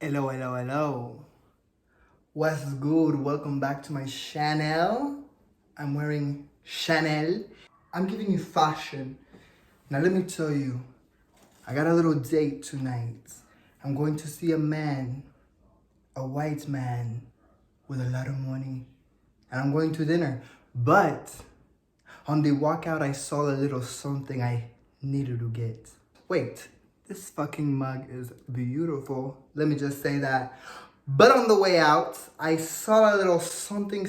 Hello, hello, hello. What's good? Welcome back to my channel. I'm wearing Chanel. I'm giving you fashion. Now let me tell you, I got a little date tonight. I'm going to see a man, a white man with a lot of money. And I'm going to dinner. But on the walkout, I saw a little something I needed to get. Wait. This fucking mug is beautiful. Let me just say that. But on the way out, I saw a little something,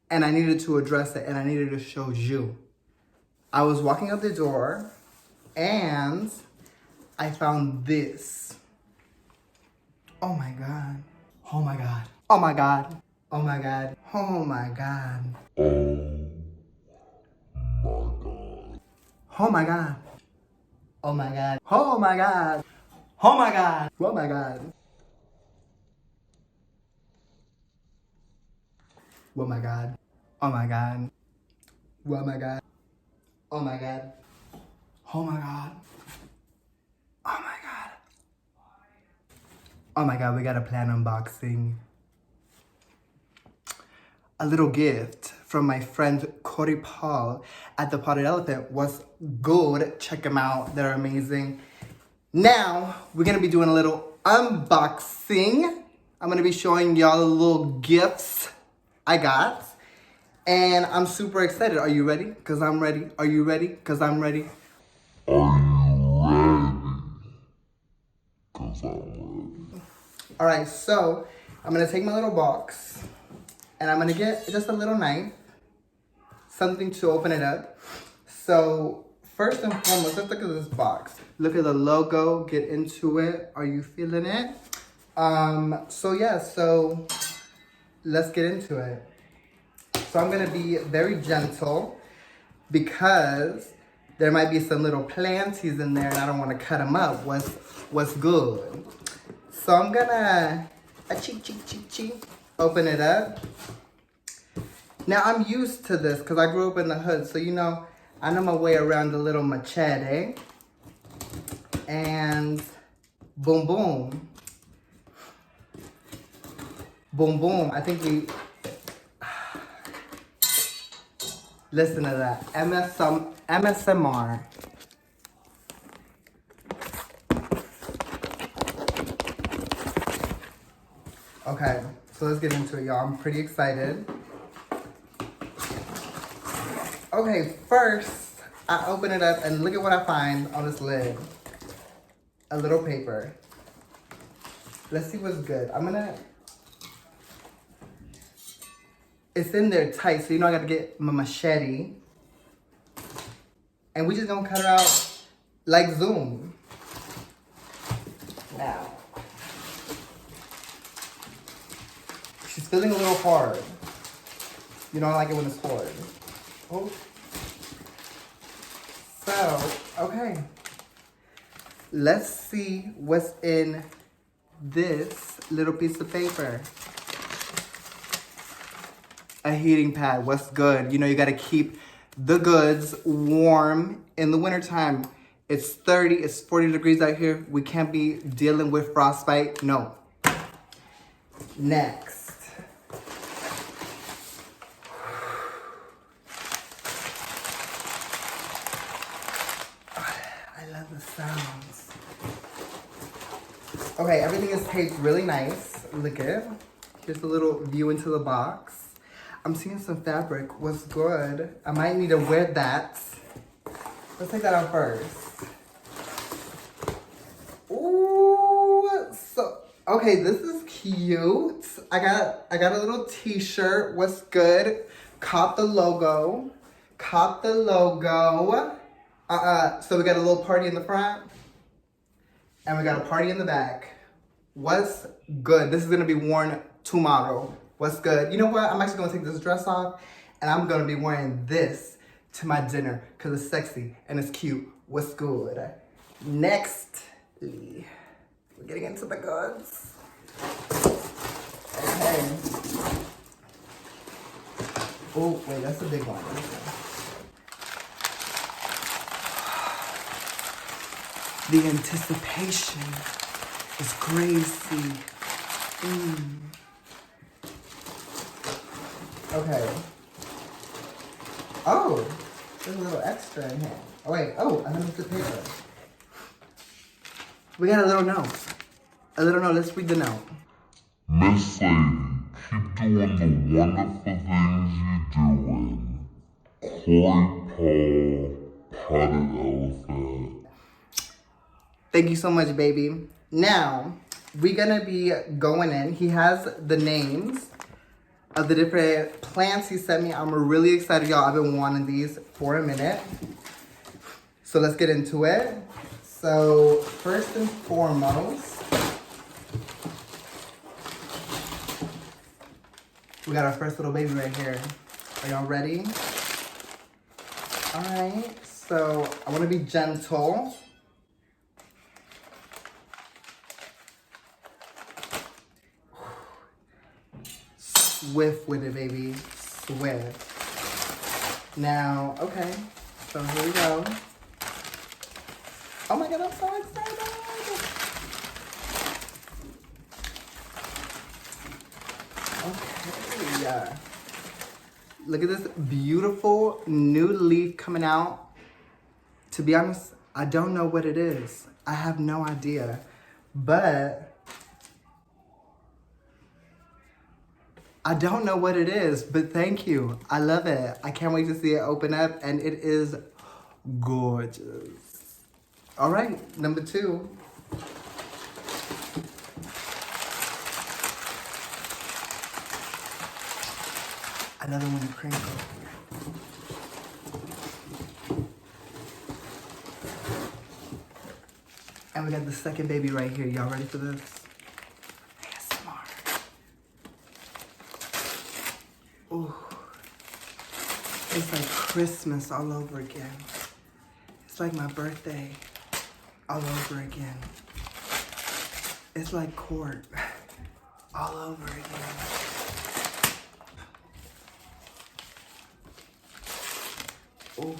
and I needed to address it, and I needed to show you. I was walking out the door, and I found this. Oh my God. Oh my God. Oh my God. Oh my God. Oh my God. Oh my God. Oh my God. Oh my God. Oh my God. Oh my God. Oh my God. Oh my God. Oh my God. Oh my God. Oh my God. Oh my God. Oh my God, we got a plan unboxing. A little gift from my friend Corey Paul at the Potted Elephant was good. Check them out. They're amazing. Now, we're going to be doing a little unboxing. I'm going to be showing y'all the little gifts I got. And I'm super excited. Are you ready? Because I'm ready. Are you ready? Because I'm ready. Are you ready? Because I'm ready. All right, so I'm going to take my little box. And I'm going to get just a little knife. Something to open it up. So first and foremost, let's look at this box. Look at the logo. Get into it. Are you feeling it? So let's get into it. So I'm gonna be very gentle because there might be some little planties in there and I don't want to cut them up. What's good? So I'm gonna open it up. Now I'm used to this because I grew up in the hood, so I know my way around the little machete. And boom boom. Boom boom. I think we listen to that. MSMR. Okay, so let's get into it, y'all. I'm pretty excited. Okay, first, I open it up and look at what I find on this lid. A little paper. Let's see what's good. It's in there tight, so I gotta get my machete. And we just gonna cut her out like Zoom. Now. She's feeling a little hard. You don't like it when it's hard. Oh. So, okay. Let's see what's in this little piece of paper. A heating pad. What's good? You gotta keep the goods warm in the wintertime. It's 30, it's 40 degrees out here. We can't be dealing with frostbite. No. Next. I love the sounds. Okay, everything is taped really nice. Look at it. Here's a little view into the box. I'm seeing some fabric. What's good? I might need to wear that. Let's take that out first. Ooh, okay, this is cute. I got a little t-shirt. What's good? Cop the logo. Cop the logo. So we got a little party in the front. And we got a party in the back. What's good? This is gonna be worn tomorrow. What's good? You know what? I'm actually gonna take this dress off and I'm gonna be wearing this to my dinner because it's sexy and it's cute. What's good? Next, we're getting into the goods. Okay. Oh, wait, that's a big one. The anticipation. It's crazy. Okay. Oh, there's a little extra in here. Oh wait, oh, and then it's the paper. We got a little note. A little note, let's read the note. Missleidy, keep doing the wonderful things you're doing. Corey Paul, Potted Elephant. Thank you so much, baby. Now, we're gonna be going in. He has the names of the different plants he sent me. I'm really excited, y'all. I've been wanting these for a minute. So let's get into it. So first and foremost, we got our first little baby right here. Are y'all ready? All right, so I wanna be gentle. Swift with it, baby, swift. Now, okay, so here we go. Oh my God, I'm so excited. Okay. Look at this beautiful new leaf coming out. To be honest, I don't know what it is. I have no idea. But I don't know what it is, but thank you. I love it. I can't wait to see it open up, and it is gorgeous. All right, number 2. Another one crinkle. And we got the second baby right here. Y'all ready for this? ASMR. Ooh. It's like Christmas all over again. It's like my birthday all over again. It's like court all over again. Oh.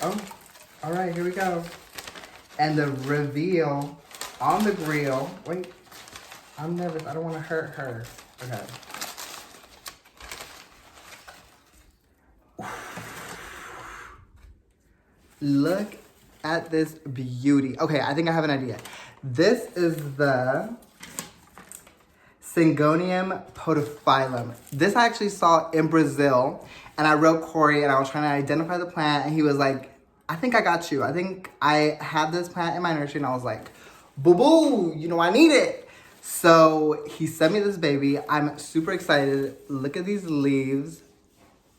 Oh, all right, here we go. And the reveal on the grill. Wait, I'm nervous. I don't want to hurt her. Okay. Look at this beauty. Okay, I think I have an idea. This is the Syngonium podophyllum. This I actually saw in Brazil, and I wrote Corey and I was trying to identify the plant, and he was like, I think I got you. I think I have this plant in my nursery, and I was like, boo-boo, you know I need it. So he sent me this baby. I'm super excited. Look at these leaves.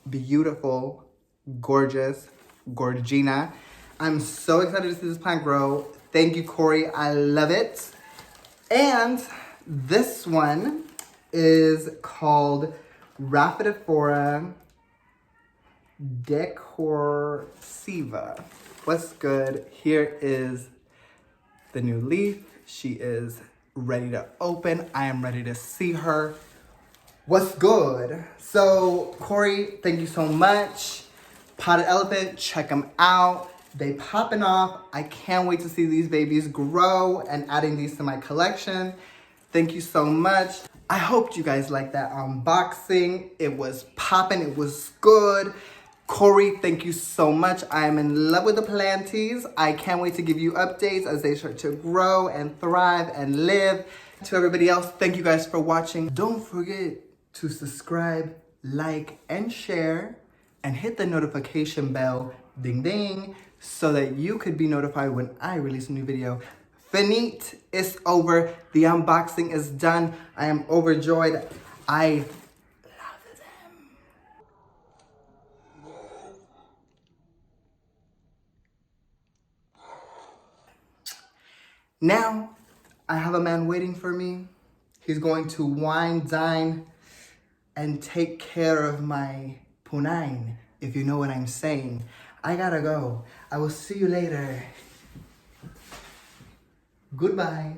Beautiful, gorgeous, gorgina. I'm so excited to see this plant grow. Thank you, Corey. I love it. And this one is called Rhaphidophora decorsiva. What's good? Here is the new leaf. She is ready to open. I am ready to see her. What's good? So, Corey, thank you so much. Potted Elephant, check them out. They popping off. I can't wait to see these babies grow and adding these to my collection. Thank you so much. I hope you guys liked that unboxing. It was popping, it was good. Corey, thank you so much. I am in love with the planties. I can't wait to give you updates as they start to grow and thrive and live. To everybody else, thank you guys for watching. Don't forget to subscribe, like, and share, and hit the notification bell, ding ding, so that you could be notified when I release a new video. Finite, it's over. The unboxing is done. I am overjoyed. I love them. Now, I have a man waiting for me. He's going to wine, dine, and take care of my punine, if you know what I'm saying. I gotta go. I will see you later. Goodbye.